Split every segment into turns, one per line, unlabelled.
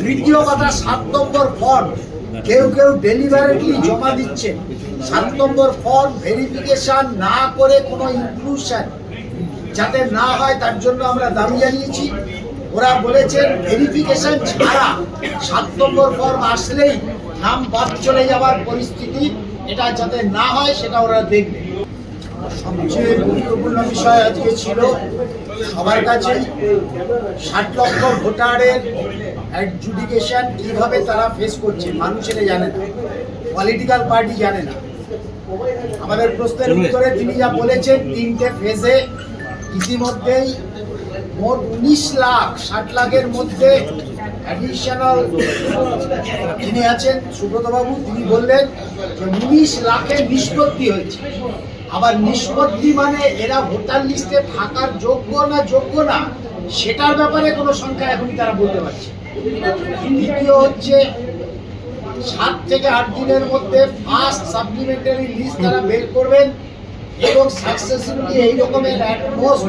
তৃতীয় কথা, 7 নম্বর ফর্ম কেউ কেউ ডেলিভারেটলি জমা দিচ্ছেন। 7 নম্বর ফর্ম ভেরিফিকেশন না করে কোনো ইনক্লুশন যাতে না হয় তার জন্য আমরা দাবি জানিয়েছি। ওরা বলেছেন ভেরিফিকেশন ছাড়া 7 নম্বর ফর্ম আসলেই নাম বাদ চলে যাওয়ার পরিস্থিতি, এটা যাতে না হয় সেটা ওরা দেখবে। সবচেয়ে গুরুত্বপূর্ণ বিষয় আজকে ছিল সবার কাছেই 60 লক্ষ ভোটারের অ্যাডজুডিকেশন কিভাবে তারা ফেস করছে মানুষেরা জানে না, পলিটিক্যাল পার্টি জানে না। আমাদের প্রশ্নের উত্তরে তিনি যা বলেছেন, 3টে ফেজে ইতিমধ্যেই মোট 19 লাখ, 60 লাখের মধ্যে অ্যাডিশনাল যিনি আছেন সুব্রতবাবু, তিনি বললেন যে 19 লাখের নিষ্পত্তি হয়েছে। আবার নিষ্পত্তি মানে এরা ভোটার লিস্টে থাকার যোগ্য না সেটার ব্যাপারে কোনো সংখ্যা এখনই তারা বলতে পারছে। দ্বিতীয় হচ্ছে 7 থেকে 8 দিনের মধ্যে ফার্স্ট সাপ্লিমেন্টারি লিস্ট তারা বের করবেন এবং সাকসেসিভলি এই রকমের অ্যাটমোস্ট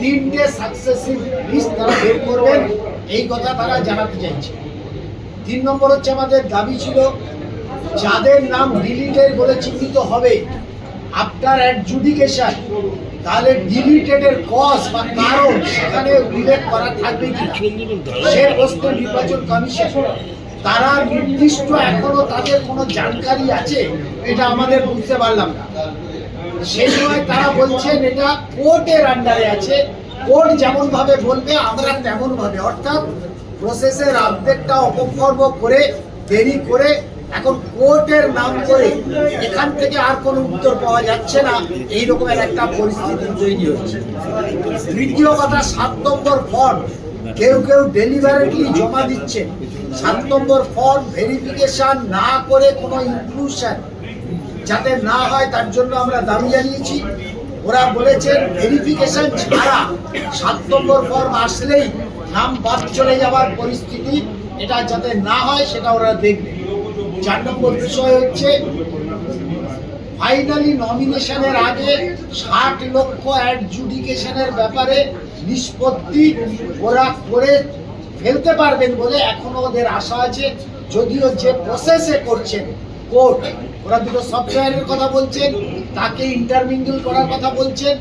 3টে সাকসেসিভ লিস্ট তারা বের করবেন, এই কথা তারা জানাতে চাইছে। 3 নম্বর হচ্ছে আমাদের দাবি ছিল যাদের নাম ডিলিটেড বলে চিহ্নিত হবে আফটার অ্যাডজুডিকেশন, তাহলে ডিলিটেডের কজ বা কারণ সেখানে উল্লেখ করা থাকবে কি সে প্রশ্নে নির্বাচন কমিশন তারা নির্দিষ্ট এখনো তাদের কোনো জানকারি আছে এটা আমাদের বুঝতে পারলাম না। সেই সময় তারা বলছেন এটা কোর্টের আন্ডারে আছে, কোর্ট যেমন ভাবে বলবে আমরা তেমন ভাবে, অর্থাৎ প্রসেসের অর্ধেকটা অপকর্ম করে দেরি করে এখন কোর্টের নাম করে এখান থেকে আর কোনো উত্তর পাওয়া যাচ্ছে না, এই রকমের একটা পরিস্থিতি তৈরি হচ্ছে। তৃতীয় কথা, 7 নম্বর ফর্ম কেউ কেউ ডেলিভারেটলি জমা দিচ্ছেন। 7 নম্বর ফর্ম ভেরিফিকেশন না করে কোনো ইনক্লুশন যাতে না হয় তার জন্য আমরা দাবি জানিয়েছি। ওরা বলেছেন ভেরিফিকেশন ছাড়া 7 নম্বর ফর্ম আসলেই নাম বাদ চলে যাওয়ার পরিস্থিতি, এটা যাতে না হয় সেটা ওরা দেখবে। 4 নম্বর বিষয় হচ্ছে ফাইনালি নমিনেশনের আগে 60 লক্ষ অ্যাডজুডিকেশনের ব্যাপারে নিষ্পত্তি ওরা করে ফেলতে পারবেন বলে এখনো ওদের আশা আছে। যদিও যে প্রসেসে করছেন কোর্ট, ওরা দুটো সফটওয়্যারের কথা বলছেন, তাকে ইন্টারমিঙ্গল করার কথা বলছেন।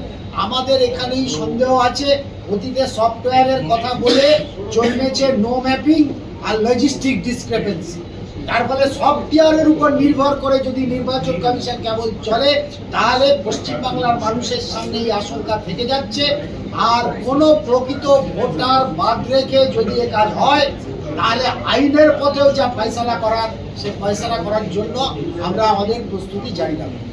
আমাদের এখানেই সন্দেহ আছে অতীতে সফটওয়্যারের কথা বলে জন্মেছে নো ম্যাপিং আর লজিস্টিক ডিসক্রিপেন্সি। তার ফলে সফটওয়্যারের উপর নির্ভর করে যদি নির্বাচন কমিশন কেবল চলে তাহলে পশ্চিমবাংলার মানুষের সামনে এই আশঙ্কা থেকে যাচ্ছে। আর কোনো প্রকৃত ভোটার বাদ রেখে যদি এ কাজ হয় তাহলে আইনের পথেও যা ফয়সালা করার সে ফয়সালা করার জন্য আমরা আমাদের প্রস্তুতি জারি রাখব।